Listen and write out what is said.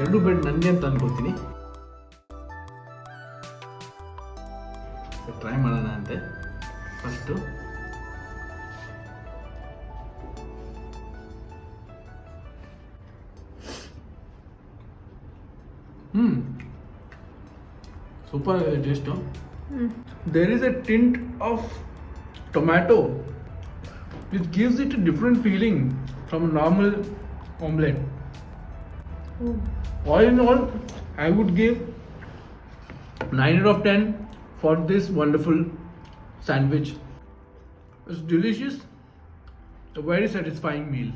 ಎರಡು ಬ್ರೆಡ್ ನನಗೆ ಅಂತ ಅನ್ಕೋತೀನಿ. ಟ್ರೈ ಮಾಡೋಣ ಅಂತೆ ಫಸ್ಟು. ಸೂಪರ್ ಆಗಿದೆ taste. There is a tint of tomato which gives it a different feeling from a normal omelette. All in all, I would give 9 out of 10 for this wonderful sandwich. It's delicious, a very satisfying meal.